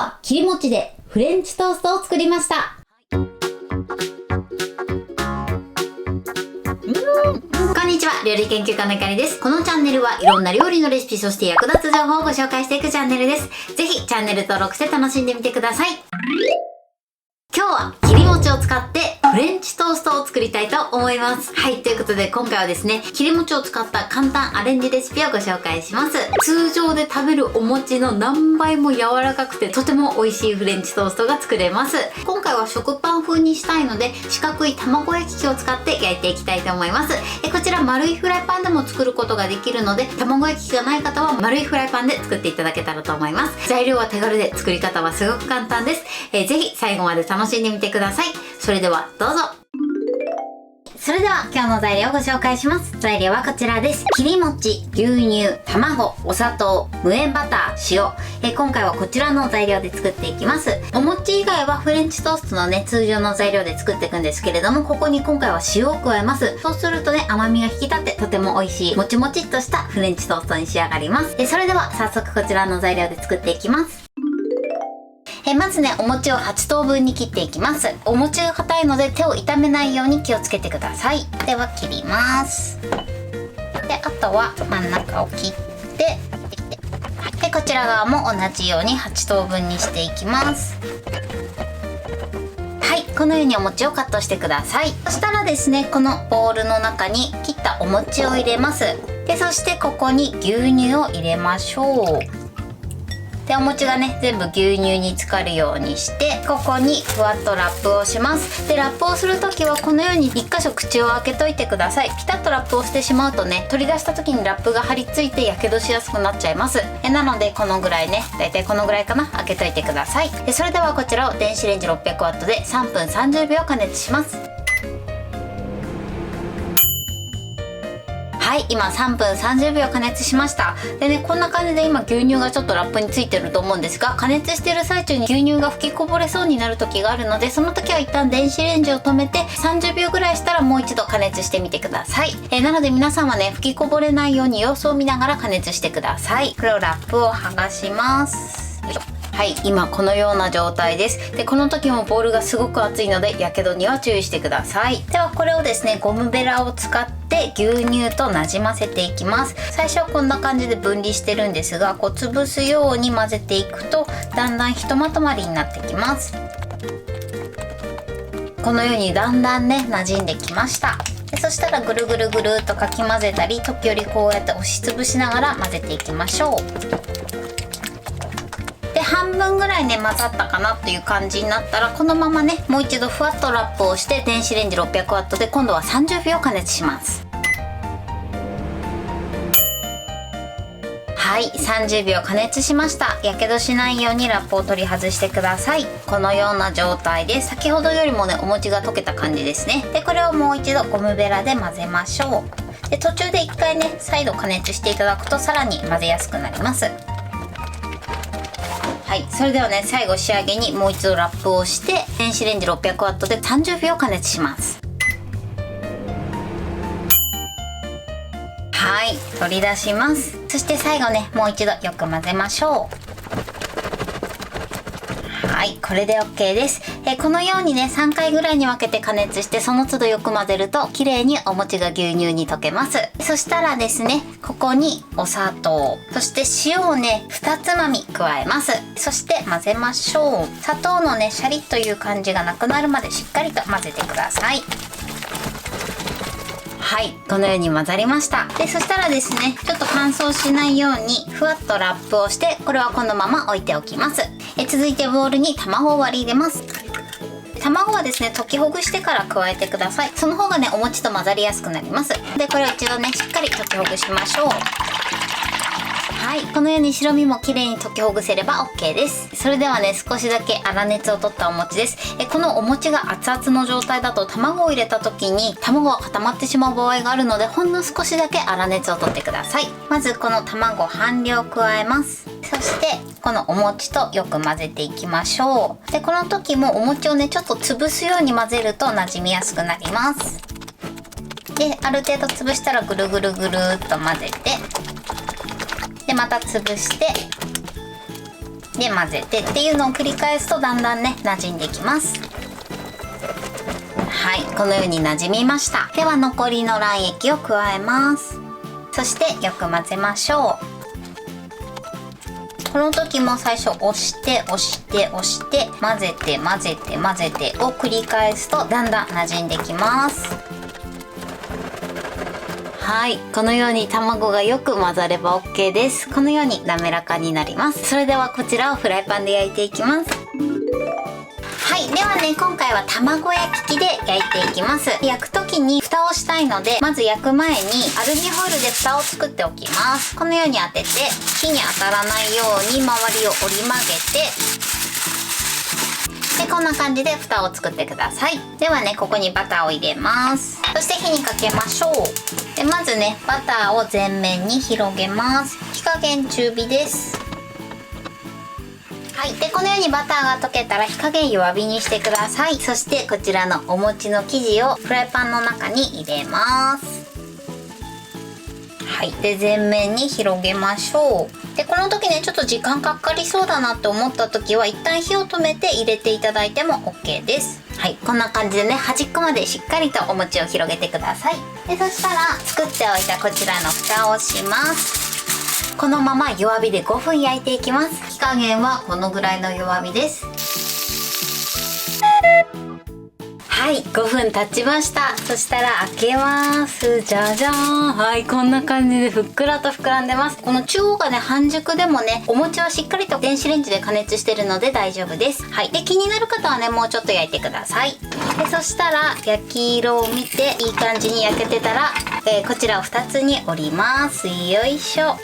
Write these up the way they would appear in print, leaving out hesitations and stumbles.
は切り餅でフレンチトーストを作りました。こんにちは、料理研究家のゆかりです。このチャンネルはいろんな料理のレシピ、そして役立つ情報をご紹介していくチャンネルです。ぜひチャンネル登録して楽しんでみてください。今日は切り餅を使ってフレンチトーストを作りたいと思います。はい、ということで今回はですね、切り餅を使った簡単アレンジレシピをご紹介します。通常で食べるお餅の何倍も柔らかくてとても美味しいフレンチトーストが作れます。今回は食パン風にしたいので、四角い卵焼き器を使って焼いていきたいと思います。こちら丸いフライパンでも作ることができるので、卵焼き器がない方は丸いフライパンで作っていただけたらと思います。材料は手軽で作り方はすごく簡単です。ぜひ最後まで楽しんでみてください。それではどうぞ。それでは今日の材料をご紹介します。材料はこちらです。切り餅、牛乳、卵、お砂糖、無塩バター、塩。今回はこちらの材料で作っていきます。お餅以外はフレンチトーストのね、通常の材料で作っていくんですけれども、ここに今回は塩を加えます。そうするとね、甘みが引き立ってとても美味しい、もちもちっとしたフレンチトーストに仕上がります。それでは早速こちらの材料で作っていきます。まずね、お餅を8等分に切っていきます。お餅が硬いので手を傷めないように気をつけてください。では切ります。で、あとは真ん中を切って、でこちら側も同じように8等分にしていきます。はい、このようにお餅をカットしてください。そしたらですね、このボウルの中に切ったお餅を入れます。で、そしてここに牛乳を入れましょう。で、お餅がね、全部牛乳に浸かるようにして、ここにふわっとラップをします。で、ラップをするときはこのように1箇所口を開けといてください。ピタッとラップをしてしまうとね、取り出した時にラップが張り付いてやけどしやすくなっちゃいます。なのでこのぐらいね、だいたいこのぐらいかな、開けといてください。で、それではこちらを電子レンジ 600W で3分30秒加熱します。はい、今3分30秒加熱しました。でね、こんな感じで今牛乳がちょっとラップについてると思うんですが、加熱してる最中に牛乳が吹きこぼれそうになる時があるので、その時は一旦電子レンジを止めて30秒ぐらいしたらもう一度加熱してみてください。なので皆さんはね、吹きこぼれないように様子を見ながら加熱してください。これをラップを剥がします。よいしょ。はい、今このような状態です。で、この時もボウルがすごく熱いのでやけどには注意してください。ではこれをですね、ゴムベラを使って牛乳となじませていきます。最初はこんな感じで分離してるんですが、こう潰すように混ぜていくとだんだんひとまとまりになってきます。このようにだんだんね、馴染んできました。で、そしたらぐるぐるぐるっとかき混ぜたり、時折こうやって押しつぶしながら混ぜていきましょう。で、半分ぐらいね、混ざったかなっていう感じになったら、このままね、もう一度ふわっとラップをして電子レンジ 600W で今度は30秒加熱します。はい、30秒加熱しました。やけどしないようにラップを取り外してください。このような状態で、先ほどよりもね、お餅が溶けた感じですね。で、これをもう一度ゴムベラで混ぜましょう。で、途中で一回ね、再度加熱していただくとさらに混ぜやすくなります。はい、それではね、最後仕上げにもう一度ラップをして電子レンジ 600W で30秒加熱します。はい、取り出します。そして最後ね、もう一度よく混ぜましょう。はい、これで OK です。このようにね、3回ぐらいに分けて加熱して、その都度よく混ぜると綺麗にお餅が牛乳に溶けます。そしたらですね、ここにお砂糖、そして塩をね、2つまみ加えます。そして混ぜましょう。砂糖のね、シャリッという感じがなくなるまでしっかりと混ぜてください。はい、このように混ざりました。で、そしたらですね、ちょっと乾燥しないようにふわっとラップをして、これはこのまま置いておきます。続いてボウルに卵を割り入れます。卵はですね、溶きほぐしてから加えてください。その方がね、お餅と混ざりやすくなります。で、これを一度ね、しっかり溶きほぐしましょう。はい、このように白身も綺麗に溶きほぐせれば OK です。それではね、少しだけ粗熱を取ったお餅です。このお餅が熱々の状態だと卵を入れた時に卵が固まってしまう場合があるので、ほんの少しだけ粗熱を取ってください。まずこの卵半量加えます。そしてこのお餅とよく混ぜていきましょう。で、この時もお餅をね、ちょっと潰すように混ぜると馴染みやすくなります。で、ある程度潰したらぐるぐるぐるっと混ぜて、でまた潰して、で混ぜてっていうのを繰り返すとだんだんね馴染んできます。はい、このように馴染みました。では残りの卵液を加えます。そしてよく混ぜましょう。この時も最初押して押して押して混ぜて混ぜて混ぜてを繰り返すとだんだん馴染んできます。はい、このように卵がよく混ざれば OK です。このように滑らかになります。それではこちらをフライパンで焼いていきます。はい、ではね、今回は卵焼き器で焼いていきます。焼く時に蓋をしたいので、まず焼く前にアルミホイルで蓋を作っておきます。このように当てて火に当たらないように周りを折り曲げて、でこんな感じで蓋を作ってください。ではね、ここにバターを入れます。そして火にかけましょう。でまずね、バターを全面に広げます。火加減中火です。はい、でこのようにバターが溶けたら火加減弱火にしてください。そしてこちらのお餅の生地をフライパンの中に入れます。はい、で全面に広げましょう。でこの時ね、ちょっと時間かかりそうだなって思った時は一旦火を止めて入れていただいても OK です。はい、こんな感じでね、端っこまでしっかりとお餅を広げてください。でそしたら作っておいたこちらの蓋をします。このまま弱火で5分焼いていきます。火加減はこのぐらいの弱火です。はい、5分経ちました。そしたら開けます。じゃじゃーん。はい、こんな感じでふっくらと膨らんでます。この中央がね、半熟でもね、お餅はしっかりと電子レンジで加熱してるので大丈夫です。はい、で気になる方はね、もうちょっと焼いてください。でそしたら焼き色を見ていい感じに焼けてたら、こちらを2つに折ります。よいしょ。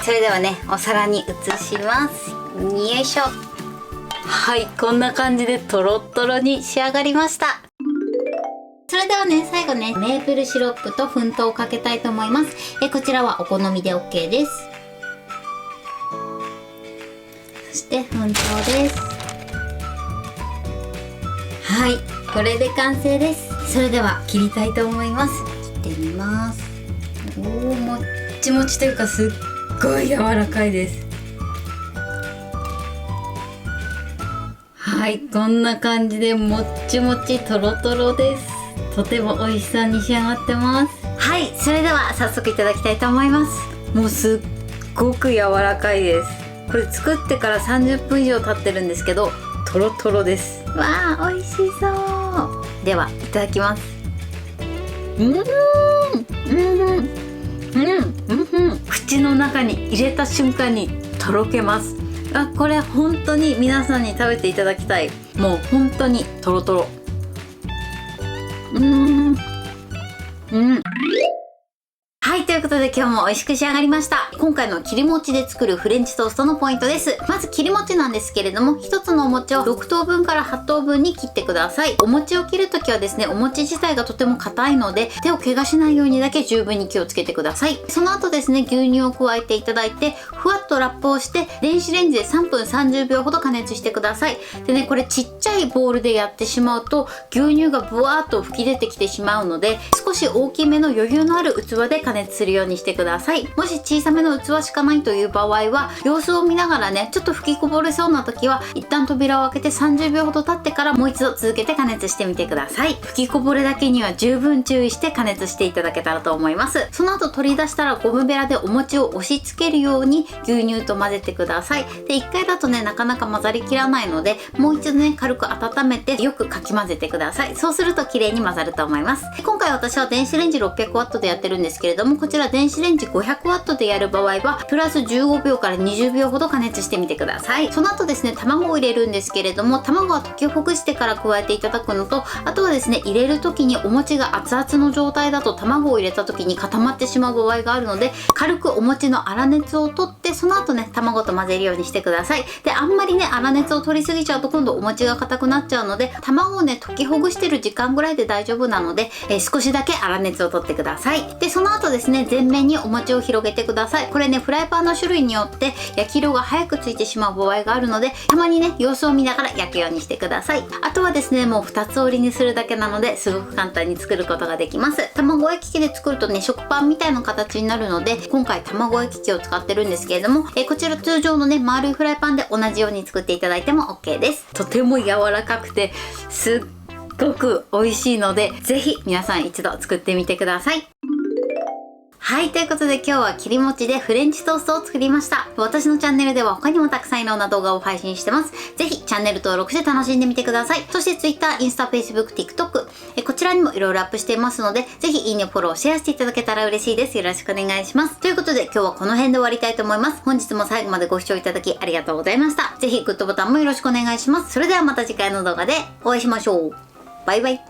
それではね、お皿に移します。よいしょ。はい、こんな感じでトロットロに仕上がりました。それではね、最後ね、メープルシロップと粉糖をかけたいと思います。こちらはお好みで OK です。そして粉糖です。はい、これで完成です。それでは切りたいと思います。切ってみます。おー、もっちもちというかすっごい柔らかいです。はい、こんな感じでもっちもちとろとろです。とても美味しそうに仕上がってます。はい、それでは早速いただきたいと思います。もうすっごく柔らかいです。これ作ってから30分以上経ってるんですけど、とろとろです。わあ、美味しそう。ではいただきます。口の中に入れた瞬間にとろけます。これ本当に皆さんに食べていただきたい。もう本当にとろとろ。はい、ということで今日も美味しく仕上がりました。今回の切り餅で作るフレンチトーストのポイントです。まず切り餅なんですけれども、1つのお餅を6等分から8等分に切ってください。お餅を切るときはですね、お餅自体がとても硬いので、手を怪我しないようにだけ十分に気をつけてください。その後ですね、牛乳を加えていただいて、ふわっとラップをして、電子レンジで3分30秒ほど加熱してください。でね、これちっちゃいボウルでやってしまうと、牛乳がブワーっと噴き出てきてしまうので、少し大きめの余裕のある器で加熱するようにしてください。もし小さめの器しかないという場合は、様子を見ながらね、ちょっと吹きこぼれそうな時は一旦扉を開けて30秒ほど経ってからもう一度続けて加熱してみてください。吹きこぼれだけには十分注意して加熱していただけたらと思います。その後取り出したらゴムベラでお餅を押し付けるように牛乳と混ぜてください。で、1回だとね、なかなか混ざりきらないので、もう一度ね、軽く温めてよくかき混ぜてください。そうすると綺麗に混ざると思います。今回私は電子レンジ 600W でやってるんですけれども、こちら電子レンジ 500W でやる場合はプラス15秒から20秒ほど加熱してみてください。その後ですね、卵を入れるんですけれども、卵は溶きほぐしてから加えていただくのと、あとはですね、入れる時にお餅が熱々の状態だと卵を入れた時に固まってしまう場合があるので、軽くお餅の粗熱を取って、その後ね、卵と混ぜるようにしてください。で、あんまりね、粗熱を取りすぎちゃうと今度お餅が硬くなっちゃうので、卵をね、溶きほぐしてる時間ぐらいで大丈夫なので、少しだけ粗熱を取ってください。で、その後ですですね、全面にお餅を広げてください。これね、フライパンの種類によって焼き色が早くついてしまう場合があるので、たまにね、様子を見ながら焼くようにしてください。あとはですね、もう2つ折りにするだけなので、すごく簡単に作ることができます。卵焼き器で作るとね、食パンみたいな形になるので、今回卵焼き器を使ってるんですけれども、こちら通常のね、丸いフライパンで同じように作っていただいても OK です。とても柔らかくて、すっごく美味しいので、ぜひ皆さん一度作ってみてください。はい、ということで今日は切り餅でフレンチトーストを作りました。私のチャンネルでは他にもたくさんいろんな動画を配信してます。ぜひチャンネル登録して楽しんでみてください。そして Twitter、インスタ、Facebook、TikTok、こちらにもいろいろアップしていますので、ぜひいいね、フォロー、シェアしていただけたら嬉しいです。よろしくお願いします。ということで今日はこの辺で終わりたいと思います。本日も最後までご視聴いただきありがとうございました。ぜひグッドボタンもよろしくお願いします。それではまた次回の動画でお会いしましょう。バイバイ。